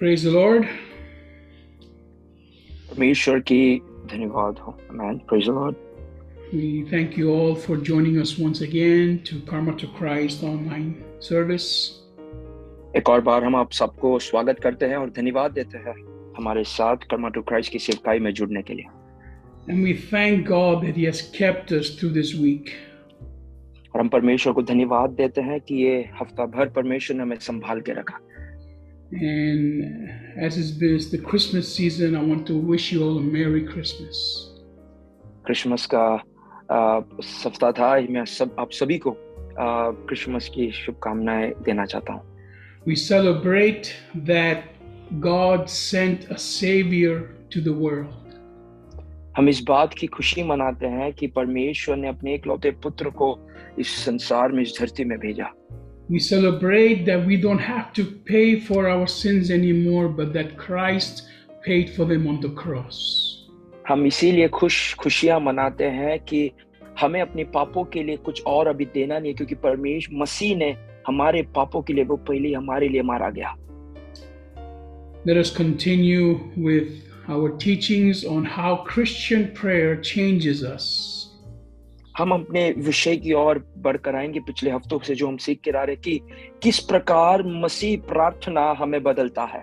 Praise the Lord. परमेश्वर की धन्यवाद हो. Amen. Praise the Lord. We thank you all for joining us once again to Karma to Christ online service. एक और बार हम आप सबको स्वागत करते हैं और धन्यवाद देते हैं हमारे साथ कर्मा टू क्राइस्ट की सेवकाई में जुड़ने के लिए. And we thank God that He has kept us through this week. और हम परमेश्वर को धन्यवाद देते हैं कि ये हफ्ता भर परमेश्वर ने हमें संभाल के रखा. And as it's been the Christmas season, I want to wish you all a Merry Christmas. Christmas का सप्ताह था. मैं आप सभी को क्रिसमस की शुभकामनाएं देना चाहता हूँ. We celebrate that God sent a Savior to the world. हम इस बात की खुशी मनाते हैं कि परमेश्वर ने अपने इकलौते पुत्र को इस संसार में, इस धरती में भेजा. We celebrate that we don't have to pay for our sins anymore, but that Christ paid for them on the cross. हम इसीलिए खुशियां मनाते हैं कि हमें अपने पापों के लिए कुछ और अभी देना नहीं, क्योंकि परमेश्वर मसीह ने हमारे पापों के लिए वो पहले हमारे लिए मारा गया. Let us continue with our teachings on how Christian prayer changes us. हम अपने विषय की ओर बढ़कर आएंगे. पिछले हफ्तों से जो हम सीख के आ रहे कि किस प्रकार मसीह प्रार्थना हमें बदलता है.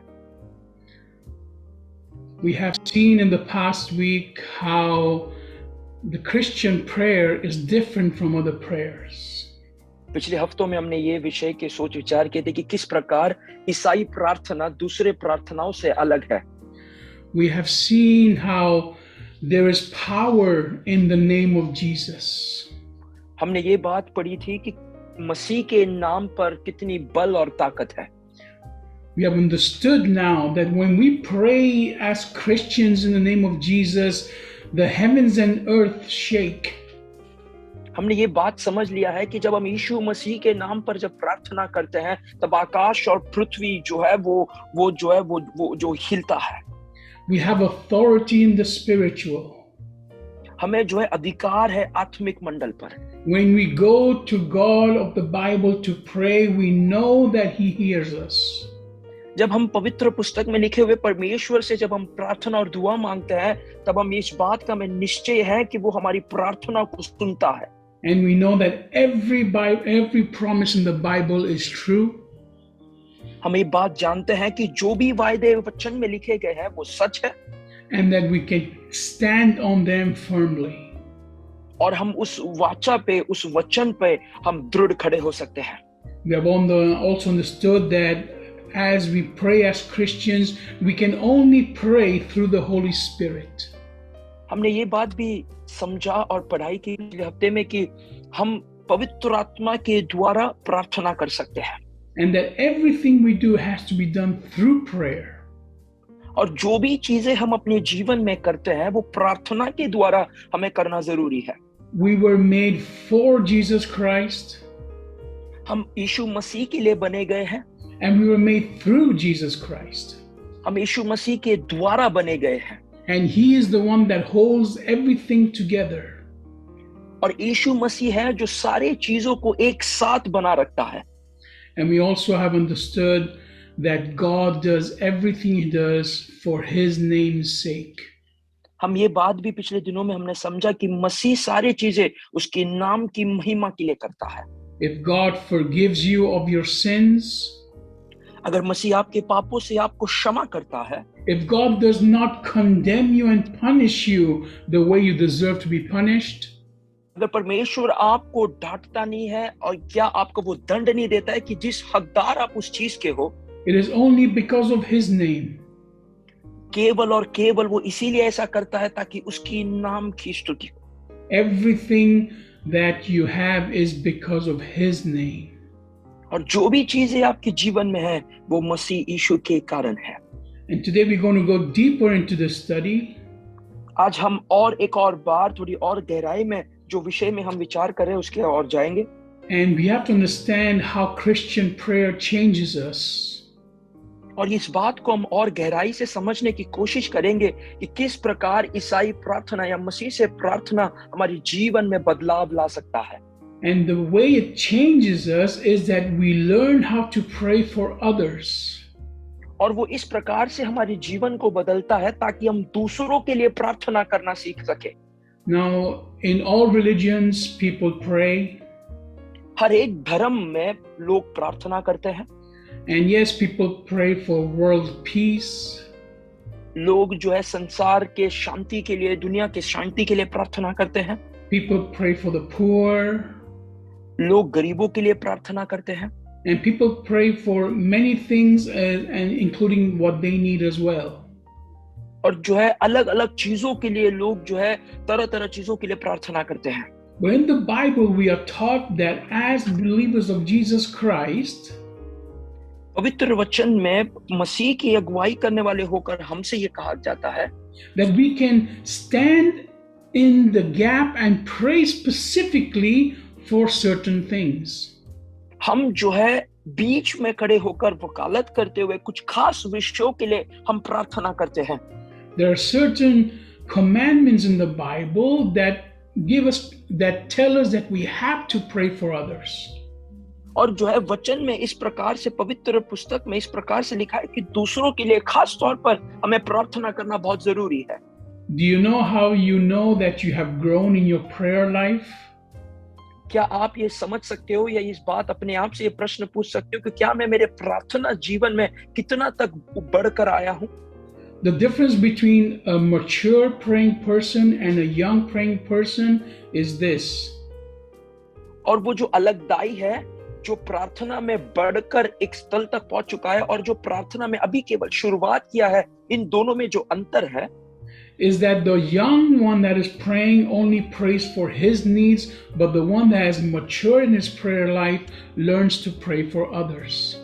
We have seen in the past week how the Christian prayer is different from other prayers. पिछले हफ्तों में हमने ये विषय के सोच विचार किए थे कि किस प्रकार ईसाई प्रार्थना दूसरे प्रार्थनाओं से अलग है. We have seen how there is power in the name of Jesus. हमने ये बात पढ़ी थी कि मसीह के नाम पर कितनी बल और ताकत है. We have understood now that when we pray as Christians in the name of Jesus, the heavens and earth shake. हमने ये बात समझ लिया है कि जब हम यीशु मसीह के नाम पर जब प्रार्थना करते हैं, तब आकाश और पृथ्वी जो है वो जो हिलता है. We have authority in the spiritual. हमें जो है अधिकार है आत्मिक मंडल पर. When we go to God of the Bible to pray, we know that He hears us. जब हम पवित्र पुस्तक में लिखे हुए परमेश्वर से जब हम प्रार्थना और दुआ मांगते हैं, तब हम इस बात का हमें निश्चय है कि वो हमारी प्रार्थना को सुनता है. And we know that every promise in the Bible is true. हम ये बात जानते हैं कि जो भी वायदे वचन में लिखे गए हैं वो सच है. And that we can stand on them firmly. और हम उस वाचा पे, उस वचन पे हम दृढ़ खड़े हो सकते हैं. We have also understood that as we pray as Christians, we can only pray through the Holy Spirit. हमने ये बात भी समझा और पढ़ाई की पिछले हफ्ते में कि हम पवित्र आत्मा के द्वारा प्रार्थना कर सकते हैं. And that everything we do has to be done through prayer. और जो भी चीजें हम अपने जीवन में करते हैं वो प्रार्थना के द्वारा हमें करना जरूरी है. We were made for Jesus Christ. हम यीशु मसीह के लिए बने गए हैं. And we were made through Jesus Christ. हम यीशु मसीह के द्वारा बने गए हैं. And He is the one that holds everything together. और यीशु मसीह है जो सारे चीजों को एक साथ बना रखता है. And we also have understood that God does everything He does for His name's sake. हम ये बात भी पिछले दिनों में हमने समझा कि मसीह सारी चीजें उसके नाम की महिमा के लिए करता है. If God forgives you of your sins, अगर मसीह आपके पापों से आपको क्षमा करता है, if God does not condemn you and punish you the way you deserve to be punished, अगर परमेश्वर आपको डांटता नहीं है और क्या आपको वो दंड नहीं देता है कि जिस हकदार आप उस चीज के हो, it is only because of His name. केवल और केवल वो इसीलिए ऐसा करता है ताकि उसकी नाम की स्तुति हो. Everything that you have is because of His name. और जो भी चीजें आपके जीवन में है वो मसीह यीशु के कारण है. And today we're going to go deeper into the study. आज हम और एक और बार थोड़ी और गहराई में जो विषय में हम विचार करें उसके और जाएंगे. And we have to understand how Christian prayer changes us. और इस बात को हम और गहराई से समझने की कोशिश करेंगे कि किस प्रकार ईसाई प्रार्थना या मसीह से प्रार्थना हमारे जीवन में बदलाव ला सकता है. And the way it changes us is that we learn how to pray for others. और वो इस प्रकार से हमारे जीवन को बदलता है ताकि हम दूसरों के लिए प्रार्थना करना सीख सके। Now, in all religions, people pray. हर एक धर्म में लोग प्रार्थना करते हैं। And yes, people pray for world peace. लोग जो है संसार के शांति के लिए, दुनिया के शांति के लिए प्रार्थना करते हैं। People pray for the poor. लोग गरीबों के लिए प्रार्थना करते हैं। And people pray for many things, and including what they need as well. और जो है अलग अलग चीजों के लिए लोग जो है तरह तरह चीजों के लिए प्रार्थना करते हैं। But in the Bible, we are taught that as believers of Jesus Christ, पवित्र वचन में मसीह की अगुवाई करने वाले होकर हमसे ये कहा जाता है that we can stand in the gap and pray specifically for certain things. हम जो है बीच में खड़े होकर वकालत करते हुए कुछ खास विषयों के लिए हम प्रार्थना करते हैं। There are certain commandments in the Bible that tell us that we have to pray for others. और जो है वचन में इस प्रकार से, पवित्र पुस्तक में इस प्रकार से लिखा है कि दूसरों के लिए खास तौर पर हमें प्रार्थना करना बहुत जरूरी है। Do you know how you know that you have grown in your prayer life? क्या आप ये समझ सकते हो या इस बात अपने आप से ये प्रश्न पूछ सकते हो कि क्या मैं मेरे प्रार्थना जीवन में कितना तक बढ़कर आया हूं? The difference between a mature praying person and a young praying person is this. और वो जो अलगदाई है, जो प्रार्थना में बढ़कर एक स्थल तक पहुंच चुका है और जो प्रार्थना में अभी केवल शुरुआत किया है, इन दोनों में जो अंतर है is that the young one that is praying only prays for his needs, but the one that has matured in his prayer life learns to pray for others.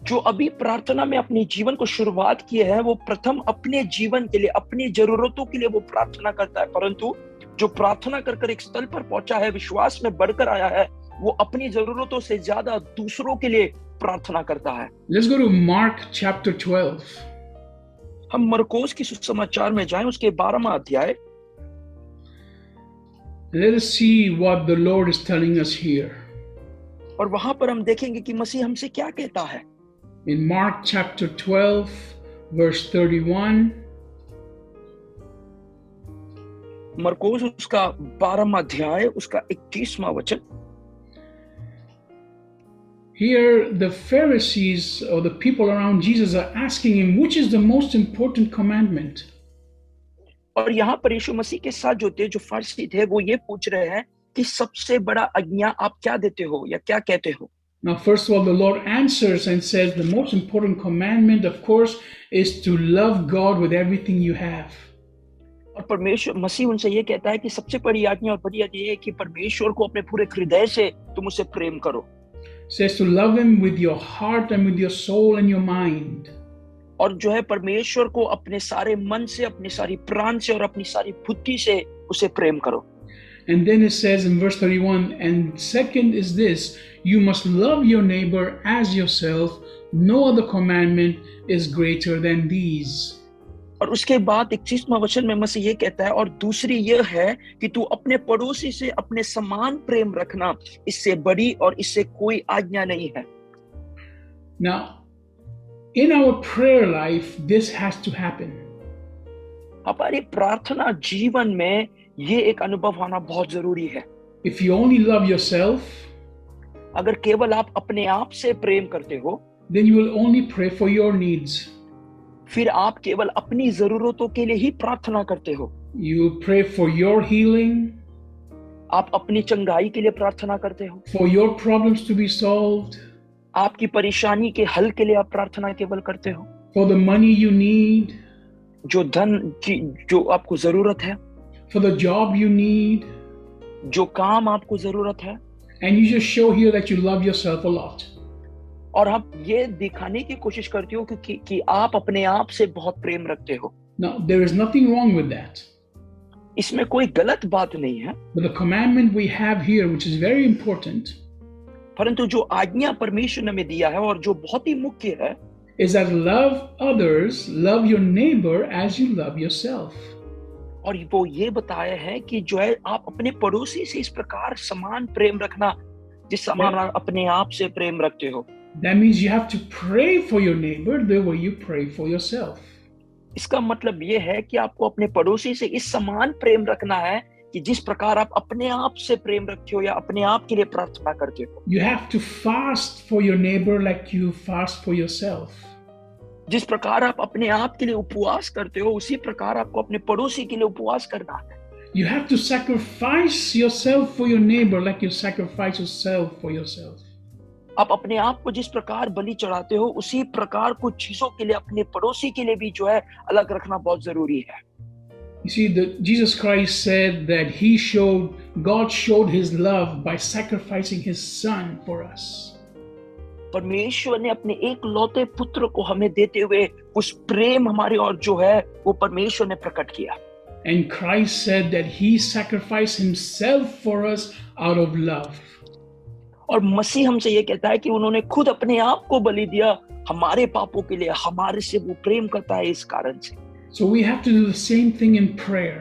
जो अभी प्रार्थना में अपने जीवन को शुरुआत किए है, वो प्रथम अपने जीवन के लिए, अपनी जरूरतों के लिए वो प्रार्थना करता है, परंतु जो प्रार्थना कर एक स्थल पर पहुंचा है, विश्वास में बढ़कर आया है, वो अपनी जरूरतों से ज्यादा दूसरों के लिए प्रार्थना करता है। Let's go to Mark chapter 12. हम मरकोस की सुसमाचार में जाएं, उसके 12वां अध्याय। Let us see what the Lord is telling us here. और वहां पर हम देखेंगे कि मसीह हमसे क्या कहता है। In Mark chapter 12, verse 31, मरकोस उसका 12वां अध्याय, उसका 21वां वचन। here the Pharisees or the people around Jesus are asking him, which is the most important commandment? और यहाँ पर यीशु मसीह के साथ जो थे, जो फरीसी थे, वो ये पूछ रहे हैं कि सबसे बड़ा आज्ञा आप क्या देते हो या क्या कहते हो? Now, first of all, the Lord answers and says the most important commandment, of course, is to love God with everything you have. और परमेश्वर मसीह उनसे ये कहता है कि सबसे बड़ी आज्ञा और बड़ी आज्ञा ये है कि परमेश्वर को अपने पूरे हृदय से तुम उसे प्रेम करो। Says to love him with your heart and with your soul and your mind. और जो है परमेश्वर को अपने सारे मन से, अपनी सारी प्राण से और अपनी सारी बुद्धि से उसे प्रेम करो। And then it says in verse 31, and second is this, you must love your neighbor as yourself. No other commandment is greater than these. और उसके बाद 21वां वचन में मसीह ये कहता है, और दूसरी यह है कि तू अपने पड़ोसी से अपने समान प्रेम रखना, इससे बड़ी और इससे कोई आज्ञा नहीं है। Now, in our prayer life, this has to happen. हमारी प्रार्थना जीवन में ये एक अनुभव होना बहुत जरूरी है। If you only love yourself, अगर केवल आप अपने आप से प्रेम करते हो, then you will only pray for your needs. फिर आप केवल अपनी जरूरतों के लिए ही प्रार्थना करते हो। You will pray for your healing, आप अपनी चंगाई के लिए प्रार्थना करते हो, for your problems to be solved, आपकी परेशानी के हल के लिए आप प्रार्थना केवल करते हो, for the money you need, जो धन की जो आपको जरूरत है, for the job you need, जो काम आपको जरूरत है। and you just show here that you love yourself a lot. और आप ये दिखाने की कोशिश करते हो कि आप अपने आप से बहुत प्रेम रखते हो। Now, there is nothing wrong with that. इसमें कोई गलत बात नहीं है, But the commandment we have here, which is very important, परंतु जो आज्ञा परमेश्वर ने हमें दिया है और जो बहुत ही मुख्य है, is that love others, love your neighbor as you love yourself. और वो ये बताया है कि जो है आप अपने पड़ोसी से इस प्रकार समान प्रेम रखना जिस समान आप अपने आप से प्रेम रखते हो। That means you have to pray for your neighbor the way you pray for yourself. इसका मतलब ये है कि आपको अपने पड़ोसी से इस समान प्रेम रखना है कि जिस प्रकार आप अपने आप से प्रेम रखते हो या अपने आप के लिए प्रार्थना करते हो। You have to fast for your neighbor like you fast for yourself. जिस प्रकार आप अपने आप के लिए उपवास करते हो उसी प्रकार आपको अपने पड़ोसी के लिए उपवास करना है। You have to sacrifice yourself for your neighbor like you sacrifice yourself for yourself. आप अपने आप को जिस प्रकार बलि चढ़ाते हो उसी प्रकार कुछ चीजों के लिए अपने पड़ोसी के लिए भी जो है अलग रखना बहुत जरूरी है। You see, Jesus Christ said that God showed his love by sacrificing his son for us. परमेश्वर ने अपने एक लौते पुत्र को हमें देते हुए उस प्रेम हमारे और जो है वो परमेश्वर ने प्रकट किया। And Christ said that he sacrificed himself for us out of love. और मसीह हमसे ये कहता है कि उन्होंने खुद अपने आप को बलि दिया हमारे पापों के लिए, हमारे से वो प्रेम करता है इस कारण से। So we have to do the same thing in prayer.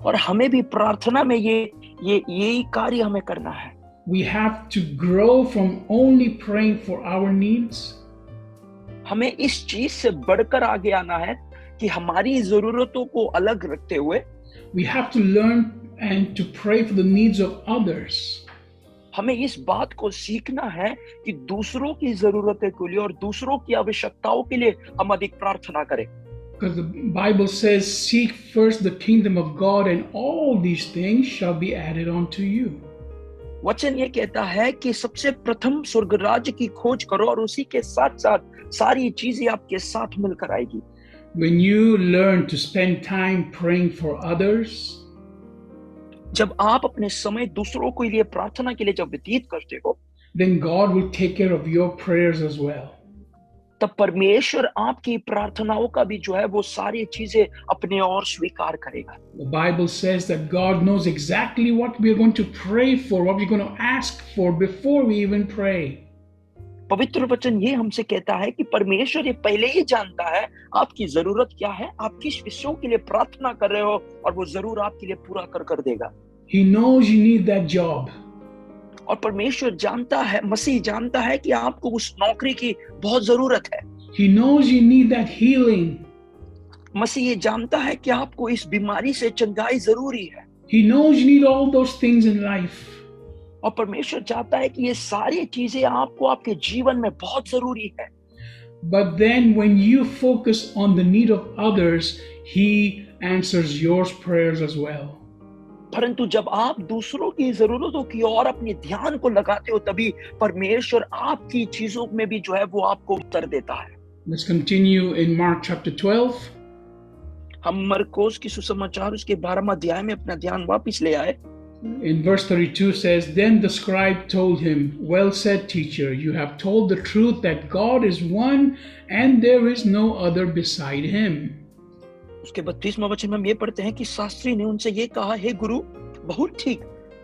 और हमें भी प्रार्थना में यही कार्य हमें करना है। We have to grow from only praying for our needs. हमें इस चीज से बढ़कर आगे आना है कि हमारी जरूरतों को अलग रखते हुए We have to learn and to pray for the needs of others. हमें इस बात को सीखना है कि दूसरों की जरूरतों के लिए और दूसरों की आवश्यकताओं के लिए हम अधिक प्रार्थना करें। Because the Bible says, seek first the kingdom of God and all these things shall be added unto you. वचन ये कहता है कि सबसे प्रथम स्वर्ग राज्य की खोज करो और उसी के साथ साथ सारी चीजें आपके साथ मिलकर आएगी। When you learn to spend time praying for others, जब आप अपने समय दूसरों के लिए प्रार्थना के लिए जब व्यतीत करते हो, then God will take care of your prayers as well. तब परमेश्वर आपकी प्रार्थनाओं का भी जो है वो सारी चीजें अपने और स्वीकार करेगा। The Bible says that God knows exactly what we are going to pray for, what we're going to ask for before we even pray. पवित्र वचन ये हमसे कहता है कि परमेश्वर ये पहले ही जानता है आपकी जरूरत क्या है, आप किस विषयों के लिए प्रार्थना कर रहे हो और वो जरूर आपके लिए पूरा कर देगा। He knows you need that job. और परमेश्वर जानता है, मसीह जानता है कि आपको उस नौकरी की बहुत जरूरत है। He knows you need that healing. मसीह ये जानता है कि आपको इस बीमारी से चंगाई जरूरी है। He knows you need all those things in life. और परमेश्वर चाहता है कि ये सारी चीजें आपको आपके जीवन में बहुत जरूरी है। But then when you focus on the need of others, He answers your prayers as well. परंतु जब आप दूसरों की जरूरतों की ओर अपने ध्यान को लगाते हो तभी परमेश्वर आपकी चीजों में भी जो है वो आपको उत्तर देता है। Let's continue in Mark chapter 12. हम मरकोस की सुसमाचार उसके 12वां अध्याय में अपना ध्यान वापस ले आए। In verse 32 says, Then the scribe told him, Well said, teacher, you have told the truth that God is one and there is no other beside him. उसके 32वां वचन में हम ये पढ़ते हैं कि शास्त्री ने उनसे ये कहा, हे गुरु, बहुत ठीक,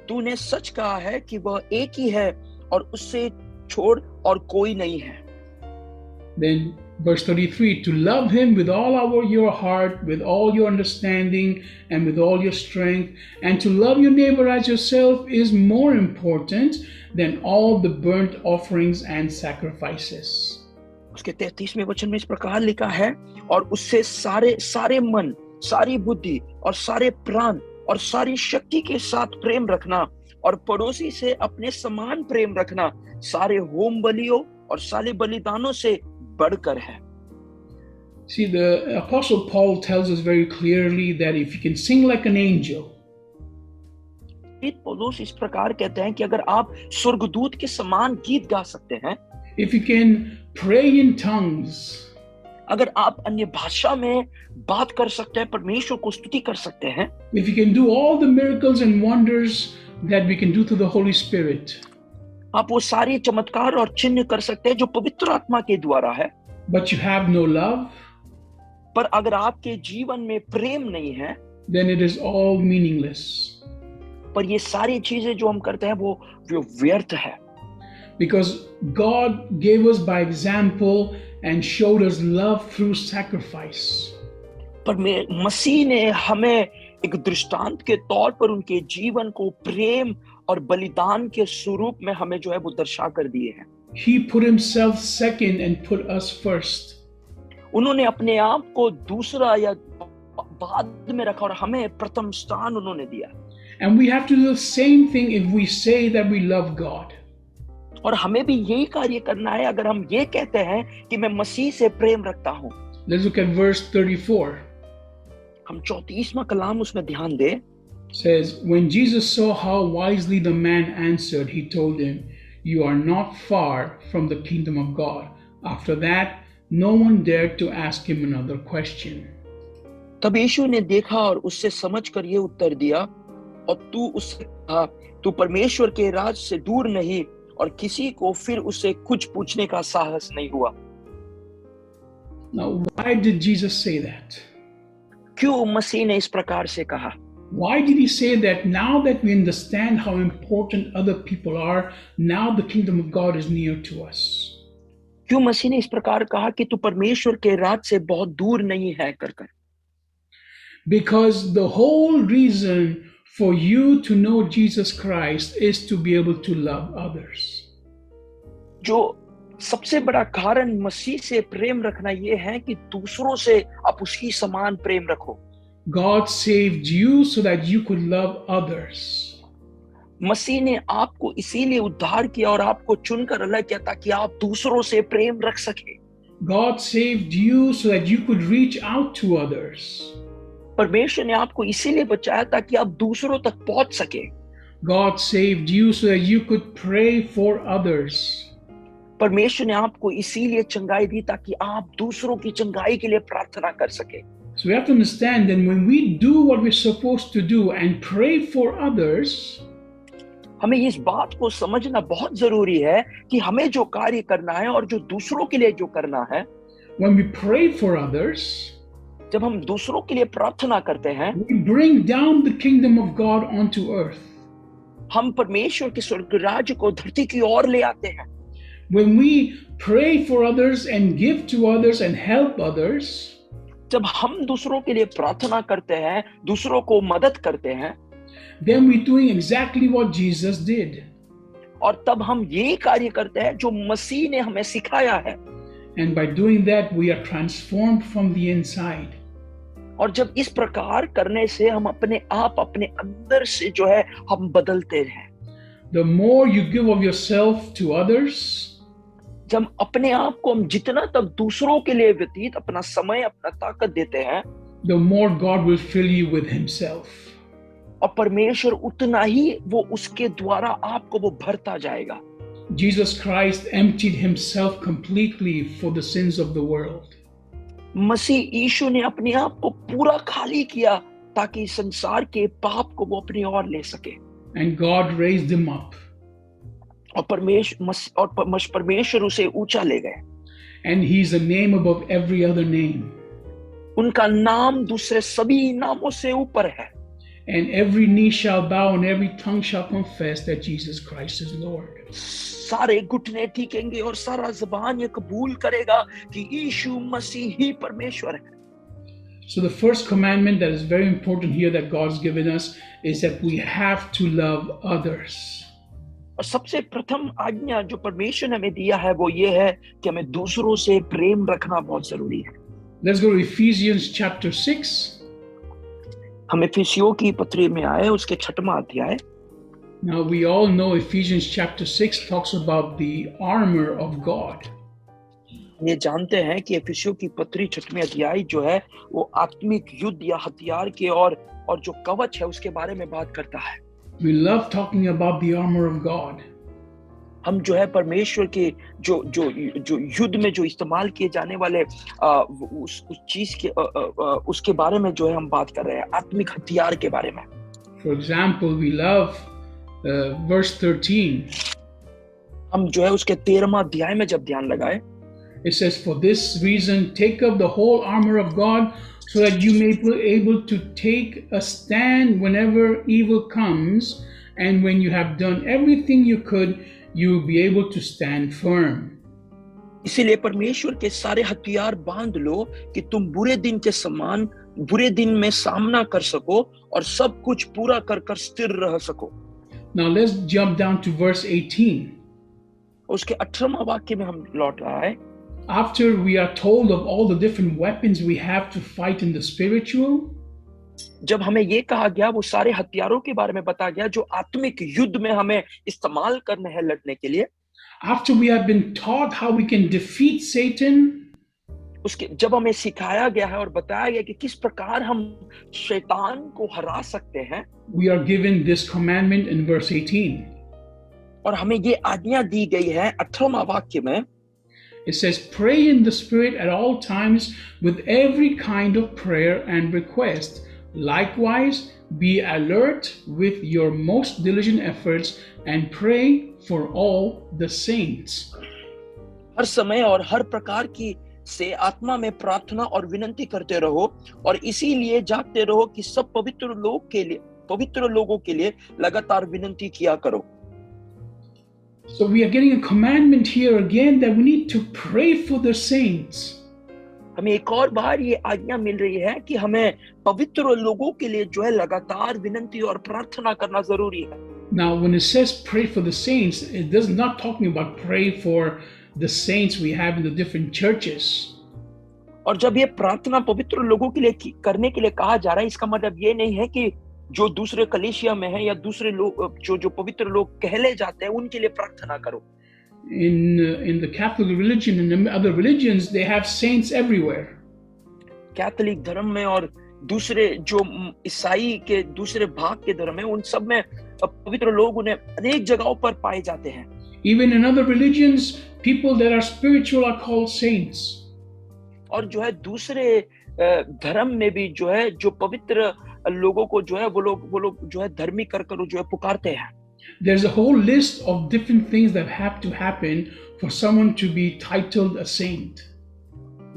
तूने सच कहा है कि वह एक ही है और उससे छोड़ और कोई नहीं है। Then verse 33, to love him with all your heart, with all your understanding, and with all your strength, and to love your neighbor as yourself is more important than all the burnt offerings and sacrifices. उसके 33वें वचन में इस प्रकार लिखा है, और उससे सारे मन, सारी बुद्धि और सारे प्राण और सारी शक्ति के साथ प्रेम रखना और पड़ोसी से अपने समान प्रेम रखना सारे होम बलियों और सारे बलिदानों से बढ़कर है। See, the Apostle Paul tells us very clearly that if you can sing like an angel, पौलुस इस प्रकार कहते हैं कि अगर आप स्वर्गदूत के समान गीत गा सकते हैं, if you can pray in tongues, अगर आप अन्य भाषा में बात कर सकते हैं, परमेश्वर को स्तुति कर सकते हैं, if you can do all the miracles and wonders that we can do through the Holy Spirit, आप वो सारे चमत्कार और चिन्ह कर सकते हैं जो पवित्र आत्मा के द्वारा है, but you have no love, पर अगर आपके जीवन में प्रेम नहीं है, then it is all meaningless. पर ये सारी चीजें जो हम करते हैं वो व्यर्थ है। Because God gave us by example and showed us love through sacrifice. पर मसीह ने हमें एक दृष्टांत के तौर पर उनके जीवन को प्रेम और बलिदान के स्वरूप में हमें जो है वो दर्शा कर दिए हैं। He put himself second and put us first. उन्होंने अपने आप को दूसरा या बाद में रखा और हमें प्रथम स्थान उन्होंने दिया। And we have to do the same thing if we say that we love God. और हमें भी यही कार्य करना है अगर हम ये कहते हैं कि मैं मसीह से प्रेम रखता हूं। Let's look at verse 34. हम 34वां कलाम उसमें ध्यान दें। Says, when Jesus saw how wisely the man answered, he told him, you are not far from the kingdom of God. After that, no one dared to ask him another question. तब यीशु ने देखा और उससे समझकर ये उत्तर दिया, और तू उससे कहा, तू परमेश्वर के राज से दूर नहीं, और किसी को फिर उससे कुछ पूछने का साहस नहीं हुआ। Now, why did Jesus say that? क्यों मसीह ने इस प्रकार से कहा? Why did he say that? Now that we understand how important other people are, now the kingdom of God is near to us. क्यों मसीह ने इस प्रकार कहा कि तू परमेश्वर के राज से बहुत दूर नहीं है कर कर? Because the whole reason for you to know Jesus Christ is to be able to love others. जो सबसे बड़ा कारण मसीह से प्रेम रखना ये है कि दूसरों से आप उसकी समान प्रेम रखो। God saved you so that you could love others. मसीह ने आपको इसीलिए उद्धार किया और आपको चुनकर अलग किया ताकि आप दूसरों से प्रेम रख सके। God saved you so that you could reach out to others. परमेश्वर ने आपको इसीलिए बचाया ताकि आप दूसरों तक पहुंच सके। God saved you so that you could pray for others. परमेश्वर ने आपको इसीलिए चंगाई दी ताकि आप दूसरों की चंगाई के लिए प्रार्थना कर सके। So we have to understand that when we do what we're supposed to do and pray for others, हमें इस बात को समझना बहुत जरूरी है कि हमें जो कार्य करना है और जो दूसरों के लिए जो करना है, when we pray for others, जब हम दूसरों के लिए प्रार्थना करते हैं, we bring down the kingdom of God onto earth. हम परमेश्वर के स्वर्ग राज्य को धरती की ओर ले आते हैं। When we pray for others and give to others and help others, जब हम दूसरों के लिए प्रार्थना करते हैं, दूसरों को मदद करते हैं, then we're doing exactly what Jesus did. और तब हम यही कार्य करते हैं जो मसीह ने हमें सिखाया है। And by doing that, we are transformed from the inside. और जब इस प्रकार करने से हम अपने आप अपने अंदर से जो है हम बदलते हैं। The more you give of yourself to others, जब अपने आप को हम जितना तक दूसरों के लिए व्यतीत अपना समय अपना ताकत देते हैं, the more God will fill you with himself. और परमेश्वर उतना ही वो उसके द्वारा आपको वो भरता जाएगा। Jesus Christ emptied himself completely for the sins of the world. मसीह यीशु ने अपने आप को पूरा खाली किया ताकि संसार के पाप को वो अपनी ओर ले सके। And God raised him up. और परमेश्वर उसे ऊंचा ले गए। And he's a name above every other name. उनका नाम दूसरे सभी नामों से ऊपर है। And every knee shall bow and every tongue shall confess that Jesus Christ is Lord. सारे घुटने टीकेंगे और सारा ज़बान ये कबूल करेगा कि यीशु मसीह ही परमेश्वर है। So the first commandment that is very important here that God's given us is that we have to love others. और सबसे प्रथम आज्ञा जो परमेश्वर ने हमें दिया है वो ये है कि हमें दूसरों से प्रेम रखना बहुत जरूरी है। Let's go to Ephesians chapter 6. हम इफिसियों की पत्री में आए, उसके 6वां अध्याय। Now we all know Ephesians chapter 6 talks about the armor of God. ये जानते हैं कि इफिसियों की पत्री 6वें अध्याय जो है वो आत्मिक युद्ध या हथियार के और जो कवच है उसके बारे में बात करता है। We love talking about the armor of God. हम जो है परमेश्वर के जो युद्ध में जो इस्तेमाल किए जाने वाले उस चीज के उसके बारे में जो है हम बात कर रहे हैं, आत्मिक हथियार के बारे में। For example, we love verse 13. हम जो है उसके 13वां अध्याय में जब ध्यान लगाए, It says, for this reason, take up the whole armor of God so that you may be able to take a stand whenever evil comes, and when you have done everything you could, you will be able to stand firm. इसीलिए परमेश्वर के सारे हथियार बांध लो कि तुम बुरे दिन में सामना कर सको और सब कुछ पूरा कर स्थिर रह सको। Now let's jump down to verse 18. उसके 18वां वाक्य में हम लौट रहा है। After we are told of all the different weapons we have to fight in the spiritual, जब हमें ये कहा गया, वो सारे हथियारों के बारे में बताया गया जो आत्मिक युद्ध में हमें इस्तेमाल करने हैं लड़ने के लिए, after we have been taught how we can defeat Satan, उसके जब हमें सिखाया गया है और बताया गया कि किस प्रकार हम शैतान को हरा सकते हैं, we are given this commandment in verse 18. और हमें ये आज्ञा दी गई है 18वां वाक्य में। It says, pray in the Spirit at all times with every kind of prayer and request. Likewise, be alert with your most diligent efforts and pray for all the saints. हर समय और हर प्रकार की से आत्मा में प्रार्थना और विनंती करते रहो, और इसीलिए जागते रहो कि सब पवित्र लोगों के लिए लगातार विनंती किया करो। So we are getting a commandment here again that we need to pray for the saints. हमें एक और बार ये आज्ञा मिल रही है कि हमें पवित्र लोगों के लिए जो है लगातार विनंती और प्रार्थना करना जरूरी है। Now, when it says pray for the saints, it does not talking about pray for the saints we have in the different churches. और जब ये प्रार्थना पवित्र लोगों के लिए करने के लिए कहा जा रहा है, इसका मतलब ये नहीं है कि जो दूसरे कलीसिया में है या दूसरे लोग जो पवित्र लोग कहले जाते हैं उनके लिए प्रार्थना करो। In the Catholic religion and in other religions, they have saints everywhere. Catholic धर्म में और दूसरे जो ईसाई के दूसरे भाग के धर्म है, उन सब में पवित्र लोग उन्हें अनेक जगहों पर पाए जाते हैं। Even in other religions, people that are spiritual are called saints. और जो है दूसरे धर्म में भी जो है जो पवित्र लोगों को जो है वो लोग जो है धर्मी कर जो है पुकारते हैं। There's a whole list of different things that have to happen for someone to be titled a saint.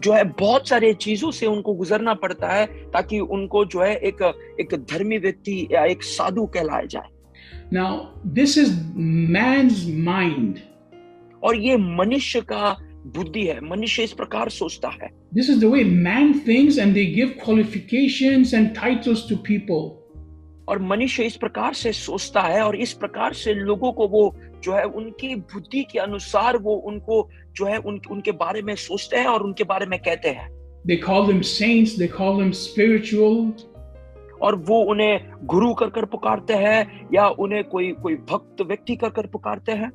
जो है बहुत सारे चीजों से उनको गुजरना पड़ता है ताकि उनको जो है एक धर्मी व्यक्ति या एक साधु कहलाया जाए। Now, this is man's mind. और ये मनुष्य का बुद्धि है, मनुष्य इस प्रकार सोचता है। This is the way man thinks, and they give qualifications and titles to people. और मनुष्य इस प्रकार से सोचता है और इस प्रकार से लोगों को वो जो है उनकी बुद्धि के अनुसार वो उनको जो है उनके बारे में सोचते हैं और उनके बारे में कहते हैं। They call them saints, they call them spiritual. और वो उन्हें गुरु कर पुकारते हैं या उन्हें कोई भक्त व्यक्ति कर पुकारते हैं।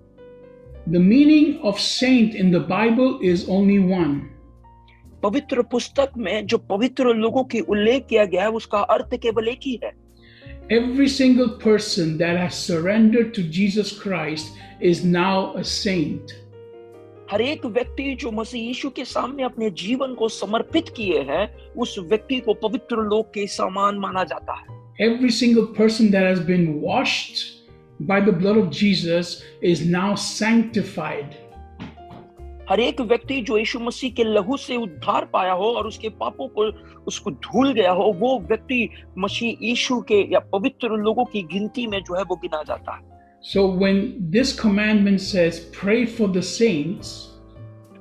The meaning of saint in the Bible is only one. पवित्र पुस्तक में जो पवित्र लोगों की उल्लेख किया गया है उसका अर्थ केवल एक ही है। Every single person that has surrendered to Jesus Christ is now a saint. हर एक व्यक्ति जो मसीह यीशु के सामने अपने जीवन को समर्पित किए हैं, उस व्यक्ति को पवित्र लोग के समान माना जाता है। Every single person that has been washed by the blood of Jesus is now sanctified. हर एक व्यक्ति जो यीशु मसीह के लहू से उद्धार पाया हो और उसके पापों को उसको धुल गया हो, वो व्यक्ति मसीह यीशु के या पवित्र लोगों की गिनती में जो है वो गिना जाता है। So when this commandment says pray for the saints,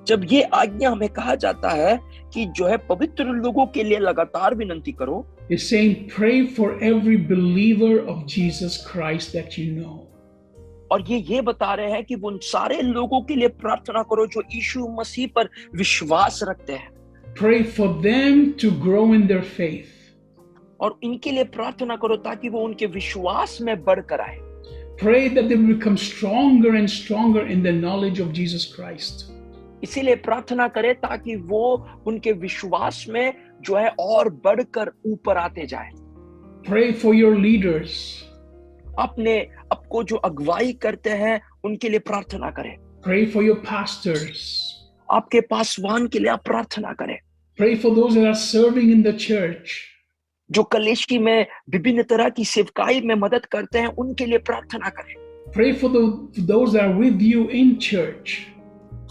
जब ये आज्ञा हमें कहा जाता है कि जो है पवित्र लोगों के लिए लगातार विनंती करो, it's saying pray for every believer of Jesus Christ that you know. और ये बता रहे हैं कि वो उन सारे लोगों के लिए प्रार्थना करो जो यीशु मसीह पर विश्वास रखते हैं। Pray for them to grow in their faith. और इनके लिए प्रार्थना करो ताकि वो उनके विश्वास में बढ़कर आए। Pray that they will become stronger and stronger in the knowledge of Jesus Christ. इसीलिए प्रार्थना करें ताकि वो उनके विश्वास में जो है और बढ़कर ऊपर आते जाए। Pray for your leaders. आपको जो अगुवाई करते हैं उनके लिए प्रार्थना करें। Pray for your pastors. आपके पासवान के लिए आप प्रार्थना करें। Pray for those that are serving in the church. जो कलीसिया में विभिन्न तरह की सेवकाई में मदद करते हैं उनके लिए प्रार्थना करें। Pray for those that are with you in church.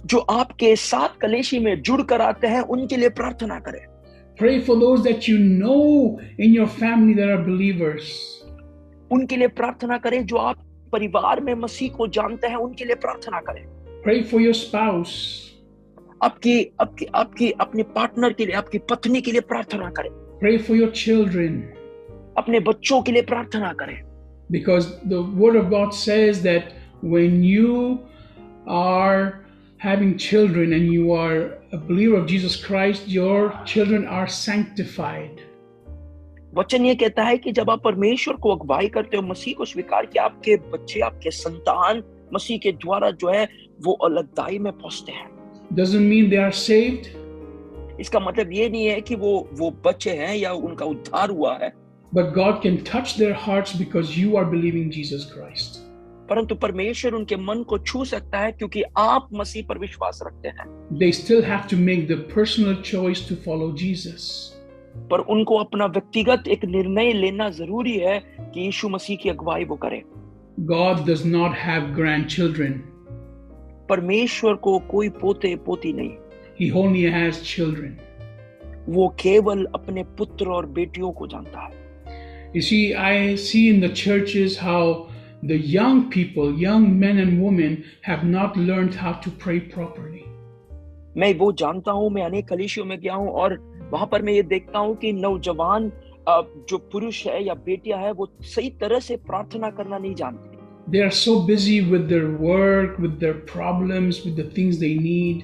जो आपके साथ कलीसिया में जुड़ कर आते हैं उनके लिए प्रार्थना करें। Pray for those that you know in your family that are believers. उनके लिए प्रार्थना करें जो आप परिवार में मसीह को जानते हैं, उनके लिए प्रार्थना करें। Pray for your spouse. आपकी अपने पार्टनर के लिए, आपकी पत्नी के लिए प्रार्थना करें। Pray for your children. अपने बच्चों के लिए प्रार्थना करें। Because the word of God says that when you are having children and you are a believer of Jesus Christ, your children are sanctified. वचन ये कहता है कि जब आप परमेश्वर को अगुवाई करते हो, मसीह को स्वीकार किया, आपके बच्चे, आपके संतान मसीह के द्वारा जो है वो अलगदाई में पहुंचते हैं। Doesn't mean they are saved, इसका मतलब ये नहीं है कि वो बच्चे हैं या उनका उद्धार हुआ है, but God can touch their hearts because you are believing Jesus Christ. परंतु परमेश्वर उनके मन को छू सकता है क्योंकि आप मसीह पर विश्वास रखते हैं। They still have to make the personal choice to follow Jesus. पर उनको अपना व्यक्तिगत एक निर्णय लेना जरूरी है कि यीशु मसीह की अगुवाई वो करें। God does not have grandchildren. परमेश्वर को कोई पोते पोती नहीं, He only has children. वो केवल अपने पुत्र और बेटियों को जानता है। You see, I see in the churches how the young people, young men and women, have not learned how to pray properly. मैं वो जानता हूँ, मैं अनेक कलीसियों में गया हूँ और वहां पर मैं ये देखता हूँ कि नौजवान जो पुरुष है या बेटियां है वो सही तरह से प्रार्थना करना नहीं जानते। They are so busy with their work, with their problems, with the things they need.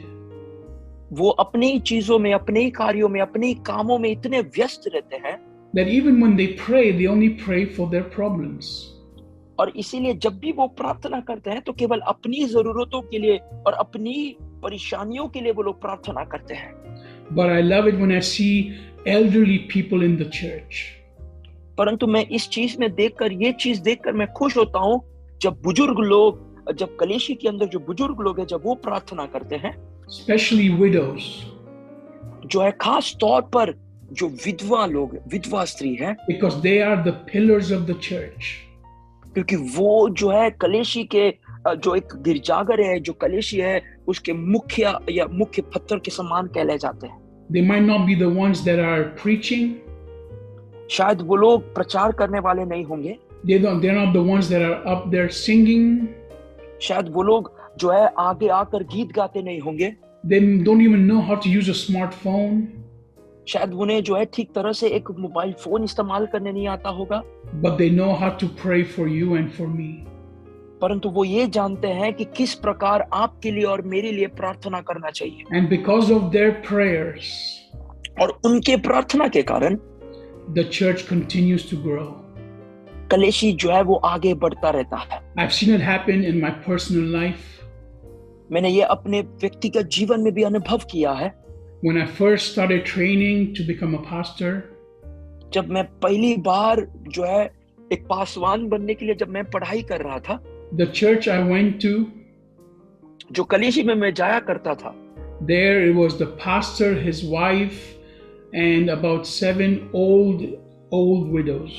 वो अपनी चीजों में, अपने कार्यों में, अपने कामों में इतने व्यस्त रहते हैं That even when they pray, they only pray for their problems. और इसीलिए जब भी वो प्रार्थना करते हैं तो केवल अपनी जरूरतों के लिए और अपनी परेशानियों के लिए वो लोग प्रार्थना करते हैं। But I love it when I see elderly people in the church. परंतु मैं इस चीज में देखकर, ये चीज देखकर मैं खुश होता हूँ जब बुजुर्ग लोग, जब कलीसिया के अंदर जो बुजुर्ग लोग हैं, जब वो प्रार्थना करते हैं, Especially widows. जो है खास तौर पर जो विधवा लोग, विधवा स्त्री है, Because they are the pillars of the church. क्योंकि वो जो है कलीसिया के जो एक गिरजाघर है, जो कलीसिया है, उसके मुख्य या मुख्य पत्थर के समान कहले जाते हैं। They might not be the ones that are preaching. शायद वो लोग प्रचार करने वाले नहीं होंगे, They're not the ones that are up there singing. शायद वो लोग जो है आगे आकर गीत गाते नहीं होंगे, They don't even know how to use a smartphone. शायद उन्हें जो है ठीक तरह से एक मोबाइल फोन इस्तेमाल करने नहीं आता होगा, But they know how to pray for you and for me. परंतु वो ये जानते हैं कि किस प्रकार आपके लिए और मेरे लिए प्रार्थना करना चाहिए। And because of their prayers, और उनके प्रार्थना के कारण the church continues to grow. कलीसिया जो है वो आगे बढ़ता रहता है। I've seen it happen in my personal life. मैंने ये अपने व्यक्तिगत जीवन में भी अनुभव किया है। When I first started training to become a pastor, जब मैं पहली बार जो है एक पासवान बनने के लिए जब मैं पढ़ाई कर रहा था, the church I went to, जो कलीसिया में मैं जाया करता था, there it was the pastor, his wife, and about 7 old widows.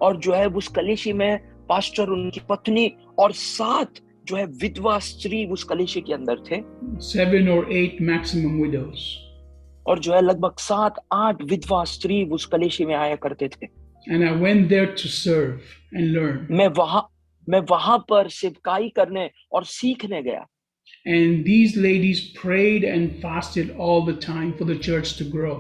और जो है उस कलीसिया में पास्टर, उनकी पत्नी और 7 जो है विधवा स्त्री उस कलीसिया के अंदर थे। 7 or 8 maximum widows. और जो है लगभग 7-8 विधवा स्त्री उस कलीसिया में आया करते थे। And I went there to serve and learn. मैं वहां पर सेवकाई करने और सीखने गया। And these ladies prayed and fasted all the time for the church to grow.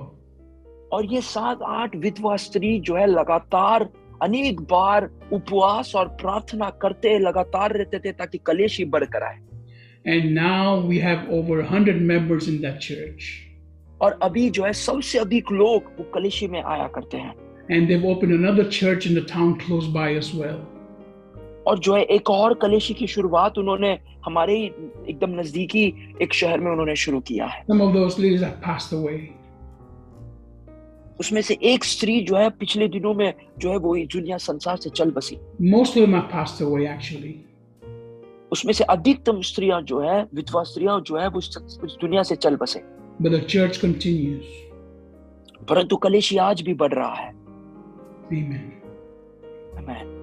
और ये 7-8 विधवा स्त्री जो है लगातार अनेक बार उपवास और प्रार्थना करते लगातार रहते थे ताकि कलीसिया बढ़कर आए। And now we have over 100 members in that church. और अभी जो है सबसे अधिक लोग वो कलीसिया में आया करते हैं। And they've opened another church in the town close by as well. और जो है एक और कलीसिया की शुरुआत उन्होंने हमारे एकदम नजदीकी एक शहर में उन्होंने शुरू किया है। Some of those ladies have passed away. उसमें से एक स्त्री जो है पिछले दिनों में जो है वो दुनिया संसार से चल बसी। Most of them have passed away actually. उसमें से अधिकतम स्त्रियां जो है, विधवा स्त्रियां जो है वो इस दुनिया से चल बसे। But the church continues. परंतु कलीसिया आज भी बढ़ रहा है। Amen. आमीन।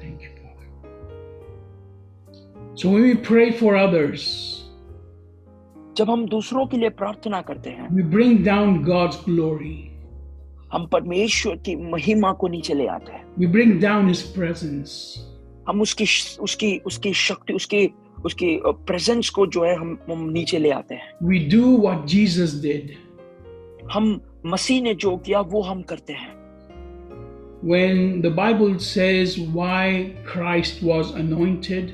Thank you, Father. So when we pray for others, जब हम दूसरों के लिए प्रार्थना करते हैं, we bring down God's glory. हम परमेश्वर की महिमा को नीचे ले आते हैं। We bring down His presence. हम उसकी शक्ति, उसकी प्रेजेंस को जो है हम नीचे ले आते हैं। We do what Jesus did. हम मसीह ने जो किया वो हम करते हैं। When the Bible says why Christ was anointed,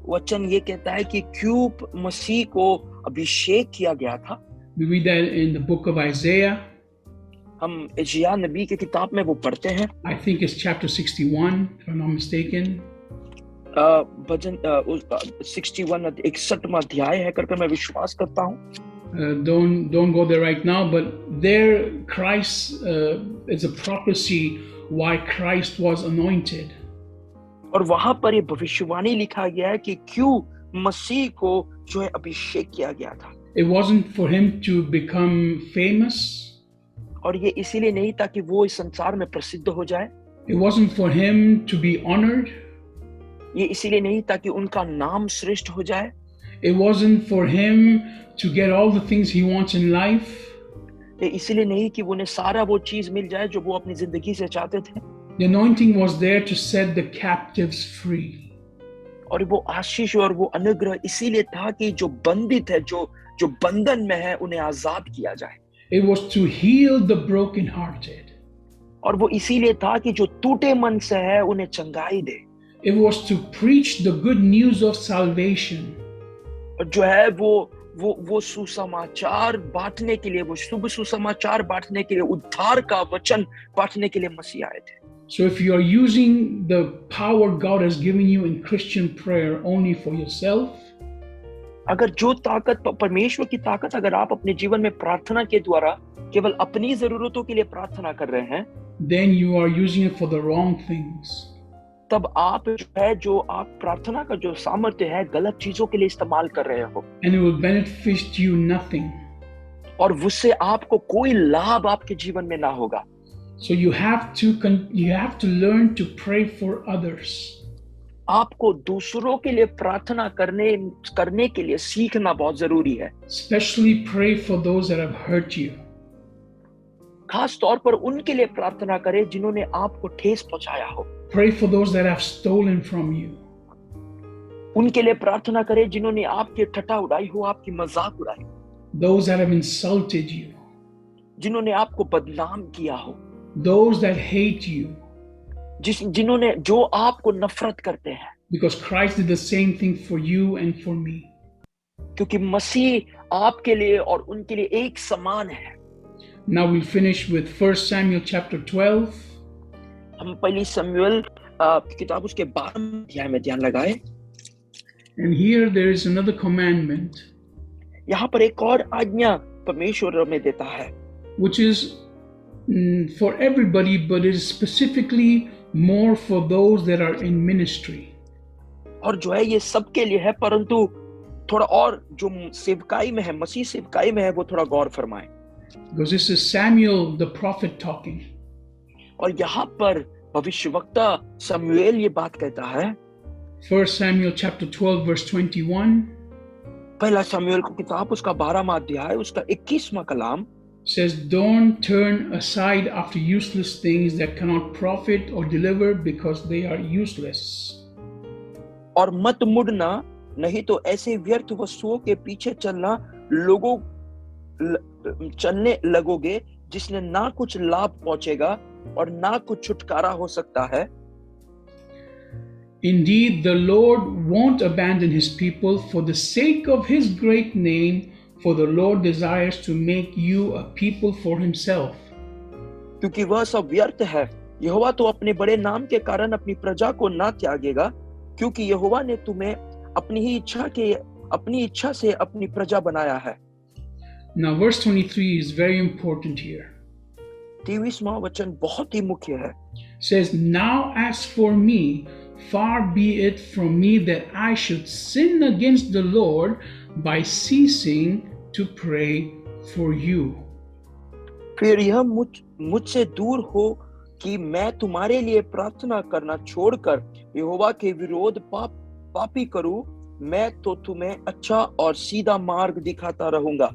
वचन ये कहता है कि क्यों मसीह को अभिषेक किया गया था। We read that in the book of Isaiah. हम यशायाह नबी की किताब में वो पढ़ते हैं। I think it's chapter 61, if I'm not mistaken. भजन 61 अध्याय है करके मैं विश्वास करता हूँ। Don't go there right now, but there Christ is a prophecy why Christ was anointed. और वहां पर ये भविष्यवाणी लिखा गया है कि क्यों मसीह को जो है अभिषेक किया गया था। It wasn't for him to become famous. और ये इसीलिए नहीं था कि वो इस संसार में प्रसिद्ध हो जाए। It wasn't for him to be honored. ये इसीलिए नहीं था कि उनका नाम श्रेष्ठ हो जाए। It wasn't for him to get all the things he wants in life. ये इसीलिए नहीं कि उन्हें सारा वो चीज मिल जाए जो वो अपनी जिंदगी से चाहते थे। The anointing was there to set the captives free. और वो आशीष और वो अनुग्रह इसीलिए था कि जो बंदित है, जो बंधन में है, उन्हें आजाद किया जाए। It was to heal the brokenhearted. और वो इसीलिए था कि जो टूटे मन से है उन्हें चंगाई दे। It was to preach the good news of salvation. और जो है वो सुसमाचार बांटने के लिए, वो शुभ सुसमाचार बांटने के लिए, उद्धार का वचन बांटने के लिए मसीह आए थे। So if you are using the power God has given you in Christian prayer only for yourself, अगर जो ताकत, परमेश्वर की ताकत अगर आप अपने जीवन में प्रार्थना के द्वारा केवल अपनी जरूरतों के लिए प्रार्थना कर रहे हैं, then you are using it for the wrong things. तब आप जो आप प्रार्थना का जो सामर्थ्य है गलत चीजों के लिए इस्तेमाल कर रहे हो। And it will benefit you nothing. और उससे आपको कोई लाभ आपके जीवन में ना होगा। So you have to learn to pray for others. आपको दूसरों के लिए प्रार्थना करने के लिए सीखना बहुत जरूरी है। Especially pray for those that have hurt you. खास तौर पर उनके लिए प्रार्थना करें जिन्होंने आपको ठेस पहुंचाया हो। Pray for those that have stolen from you. उनके लिए प्रार्थना करें जिन्होंने आपकी ठट्ठा उड़ाई हो, आपकी मजाक उड़ाई हो। Those that have insulted you. जिन्होंने आपको बदनाम किया हो। Those that hate you. जो आपको नफरत करते हैं। Because Christ did the same thing for you and for me. क्योंकि मसीह आपके लिए और उनके लिए एक समान है। Now we'll finish with 1 Samuel chapter 12. हम पहली शमूएल की किताब उसके 12 अध्याय में ध्यान लगाए। And here there is another commandment. यहाँ पर एक और आज्ञा परमेश्वर में देता है। Which is for everybody, but it is specifically more for those that are in ministry. और जो है ये सबके लिए है, परंतु थोड़ा और जो सेवकाई में है, मसीह सेवकाई में है, वो थोड़ा गौर फरमाएं। Because this is Samuel the prophet talking. और यहाँ पर भविष्यवक्ता शमूएल ये बात कहता है। 1 Samuel chapter 12 verse 21. पहला शमूएल की किताब उसका 12वां अध्याय उसका 21वां कलाम says, "Don't turn aside after useless things that cannot profit or deliver, because they are useless." और मत मुड़ना, नहीं तो ऐसे व्यर्थ वस्तुओं के पीछे चलने लगोगे जिसने ना कुछ लाभ पहुंचेगा और ना कुछ छुटकारा हो सकता है। Indeed, the Lord won't abandon his people for the sake of his great name, for the Lord desires to make you a people for himself. क्योंकि वह सब व्यर्थ है, यहोवा तो अपने बड़े नाम के कारण अपनी प्रजा को ना त्यागेगा, क्योंकि यहोवा ने तुम्हें अपनी इच्छा से अपनी प्रजा बनाया है। Now verse 23 is very important here. 23वां वचन बहुत ही मुख्य है। Says, "Now as for me, far be it from me that I should sin against the Lord by ceasing to pray for you." फिर यह मुझसे दूर हो कि मैं तुम्हारे लिए प्रार्थना करना छोड़कर यहोवा के विरोध पापी करूं। मैं तो तुम्हें अच्छा और सीधा मार्ग दिखाता रहूंगा।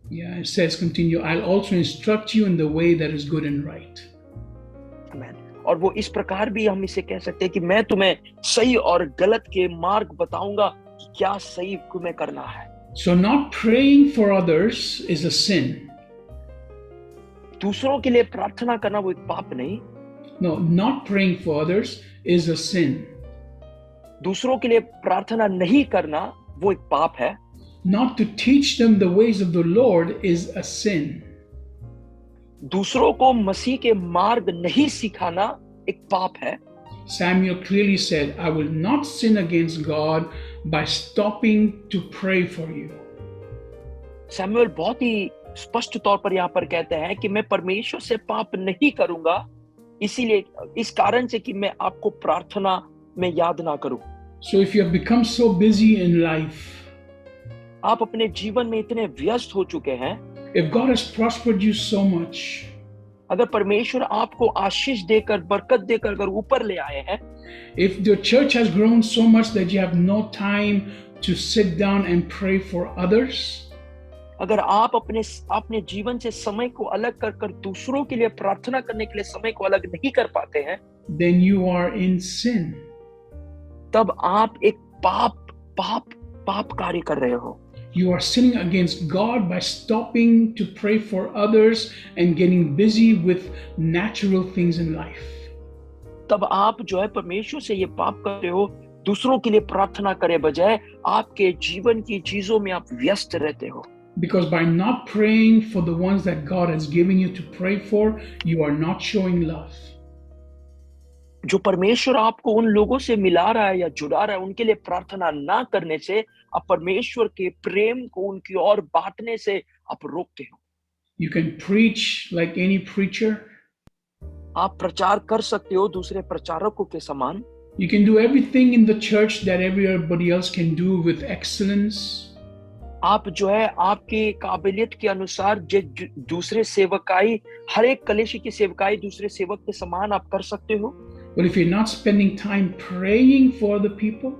Yeah, it says, continue, "I'll also instruct you in the way that is good and right." Amen. और वो इस प्रकार भी हम इसे कह सकते हैं कि मैं तुम्हें सही और गलत के मार्ग बताऊंगा कि क्या सही तुम्हें करना है। So not praying for others is a sin. दूसरों के लिए प्रार्थना करना वो एक पाप नहीं। No, not praying for others is a sin. दूसरों के लिए प्रार्थना नहीं करना वो एक पाप है। Not to teach them the ways of the Lord is a sin. दूसरों को मसीह के मार्ग नहीं सिखाना एक पाप है। Samuel clearly said, I will not sin against God by stopping to pray for you. Samuel बहुत ही स्पष्ट तौर पर यहाँ पर कहते हैं कि मैं परमेश्वर से पाप नहीं करूंगा, इसीलिए इस कारण से कि मैं आपको प्रार्थना में याद ना करूं। So if you have become so busy in life, आप अपने जीवन में इतने व्यस्त हो चुके हैं, if God has prospered you so much, अगर परमेश्वर आपको आशीष देकर बरकत देकर अगर ऊपर ले आए हैं, if the church has grown so much that you have no time to sit down and pray for others, अगर आप अपने जीवन से समय को अलग कर दूसरों के लिए प्रार्थना करने के लिए समय को अलग नहीं कर पाते हैं, then you are in sin. तब आप एक पाप कार्य कर रहे हो। You are sinning against God by stopping to pray for others and getting busy with natural things in life. तब आप जो है परमेश्वर से ये पाप कर रहे हो, दूसरों के लिए प्रार्थना करे बजाय आपके जीवन की चीजों में आप व्यस्त रहते हो। Because by not praying for the ones that God has given you to pray for, you are not showing love. जो परमेश्वर आपको उन लोगों से मिला रहा है या जुड़ा रहा है, उनके लिए प्रार्थना ना करने से आप परमेश्वर के प्रेम को उनकी ओर बांटने से आप रोकते हो। You can preach like any preacher. आप प्रचार कर सकते हो दूसरे प्रचारकों के समान। You can do everything in the church that everybody else can do with excellence. आप जो है आपकी काबिलियत के अनुसार दूसरे सेवकाई, हर एक कलीसिया की सेवकाई दूसरे सेवक के समान आप कर सकते हो। But if you're not spending time praying for the people,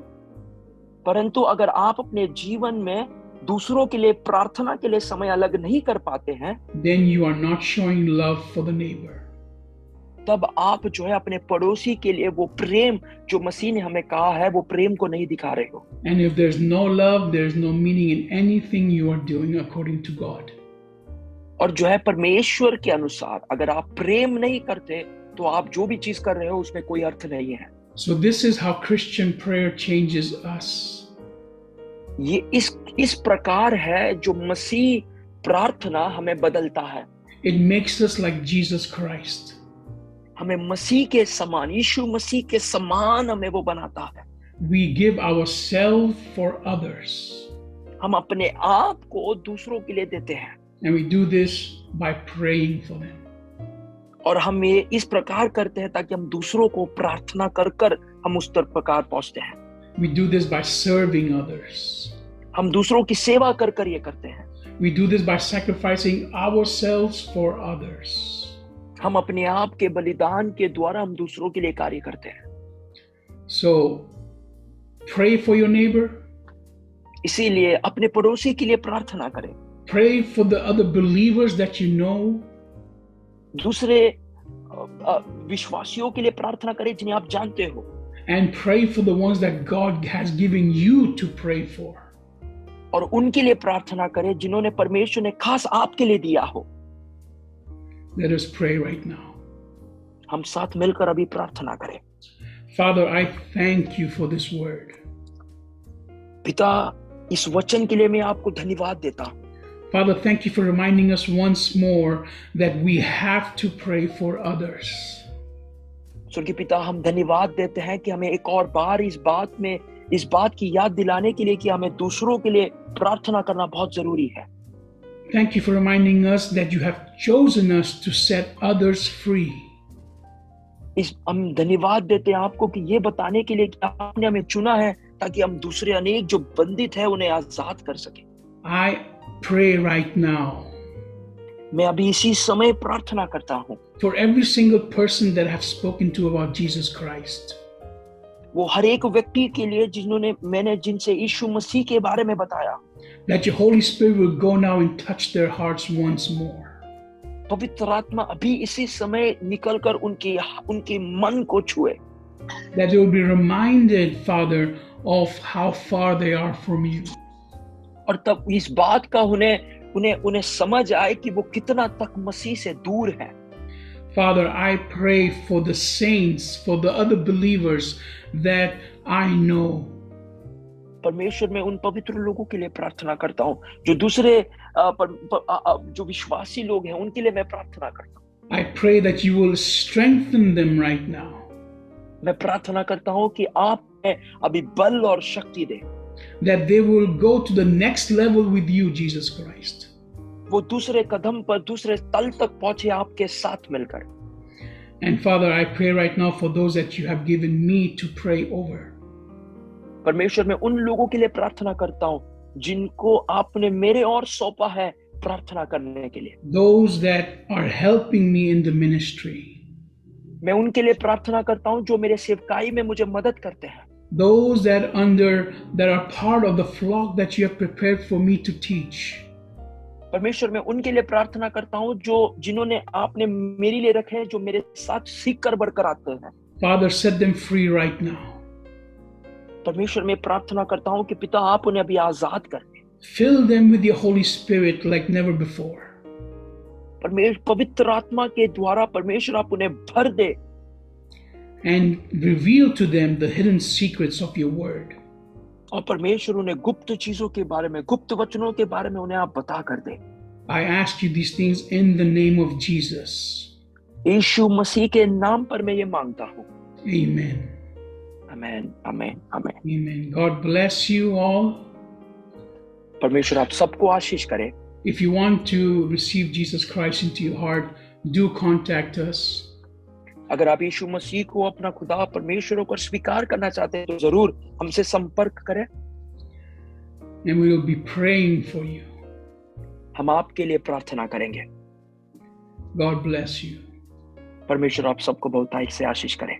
परंतु अगर आप अपने जीवन में दूसरों के लिए प्रार्थना के लिए समय अलग नहीं कर पाते हैं, then you are not showing love for the neighbor. तब आप जो है अपने पड़ोसी के लिए वो प्रेम जो मसीह ने हमें कहा है, वो प्रेम को नहीं दिखा रहे हो। And if there's no love, there's no meaning in anything you are doing according to God. और जो है परमेश्वर के अनुसार अगर आप प्रेम नहीं करते तो आप जो भी चीज कर रहे हो उसमें कोई अर्थ नहीं है। So this is how Christian prayer changes us. ये इस प्रकार है जो मसीह प्रार्थना हमें बदलता है। It makes us like Jesus Christ. हमें मसीह के समान, यीशु मसीह के समान हमें वो बनाता है। We give ourselves for others. हम अपने आप को दूसरों के लिए देते हैं। And we do this by praying for them. और हम ये इस प्रकार करते हैं ताकि हम दूसरों को प्रार्थना कर हम उस प्रकार पहुंचते हैं। We do this by serving others. हम दूसरों की सेवा कर ये करते हैं। We do this by sacrificing ourselves for others. हम अपने आप के बलिदान के द्वारा हम दूसरों के लिए कार्य करते हैं। So pray for your neighbor. इसीलिए अपने पड़ोसी के लिए प्रार्थना करें। Pray for the other believers that you know. दूसरे विश्वासियों के लिए प्रार्थना करें जिन्हें आप जानते हो। And pray for the ones that God has given you to pray for. और उनके लिए प्रार्थना करें जिन्होंने परमेश्वर ने खास आपके लिए दिया हो। Let us pray right now. हम साथ मिलकर अभी प्रार्थना करें। Father, I thank you for this word. पिता, इस वचन के लिए मैं आपको धन्यवाद देता हूं। Father, thank you for reminding us once more that we have to pray for others. स्वर्गीय पिता, हम धन्यवाद देते हैं कि हमें एक और बार इस बात की याद दिलाने के लिए कि हमें दूसरों के लिए प्रार्थना करना बहुत जरूरी है। Thank you for reminding us that you have chosen us to set others free. हम धन्यवाद देते हैं आपको कि ये बताने के लिए कि आपने हमें चुना है ताकि हम दूसरे अनेक जो बंदित है उन्हें आजाद कर सके। I pray right now मैं अभी इसी समय प्रार्थना करता हूँ for every single person that I have spoken to about Jesus Christ. वो हर एक व्यक्ति के लिए मैंने जिनसे यीशु मसीह के बारे में बताया, That your Holy Spirit will go now and touch their hearts once more. पवित्र आत्मा अभी इसी समय निकलकर उनके मन को छुए। That they will be reminded, Father, of how far they are from you. और तब इस बात का उन्हें समझ आए कि वो कितना तक मसीह से दूर है। Father, I pray for the saints, for the other believers that I know. परमेश्वर मैं उन पवित्र लोगों के लिए प्रार्थना करता हूँ जो दूसरे जो विश्वासी लोग हैं उनके लिए मैं प्रार्थना करता हूँ। I pray that you will strengthen them right now. मैं प्रार्थना करता हूँ कि आप अभी बल और शक्ति दें, that they will go to the next level with you, Jesus Christ. वो दूसरे कदम पर दूसरे तल तक पहुंचे आपके साथ मिलकर। And Father, I pray right now for those that you have given me to pray over. परमेश्वर मैं उन लोगों के लिए प्रार्थना करता हूँ जिनको आपने मेरे और सौंपा है प्रार्थना करने के लिए। Those that are helping me in the ministry. मैं उनके लिए प्रार्थना करता हूँ जो मेरे सेवकाई में मुझे मदद करते हैं। Those that are part of the flock that you have prepared for me to teach. परमेश्वर मैं उनके लिए प्रार्थना करता हूँ जिन्होंने आपने मेरे लिए रखे हैं, जो मेरे साथ सीख कर बढ़कर आते हैं। Father, set them free right now. परमेश्वर मैं प्रार्थना करता हूँ कि पिता आप उन्हें अभी आजाद कर दें। Fill them with your Holy Spirit like never before. परमेश्वर पवित्र आत्मा के द्वारा परमेश्वर आप उन्हें भर दे। And reveal to them the hidden secrets of your word. और परमेश्वर उन्हें गुप्त चीजों के बारे में, गुप्त वचनों के बारे में उन्हें आप बता कर दे। I ask you these things in the name of Jesus. यीशु मसीह के नाम पर मैं ये मांगता हूँ। Amen. Amen, amen, amen. Amen. God bless you all. परमेश्वर आप सबको आशीष करे। If you want to receive Jesus Christ into your heart, do contact us. अगर आप यीशु मसीह को अपना खुदा परमेश्वर होकर स्वीकार करना चाहते हैं तो जरूर हमसे संपर्क करें। And we will be praying for you. हम आपके लिए प्रार्थना करेंगे। God bless you. परमेश्वर आप सबको बहुतायत से आशीष करे।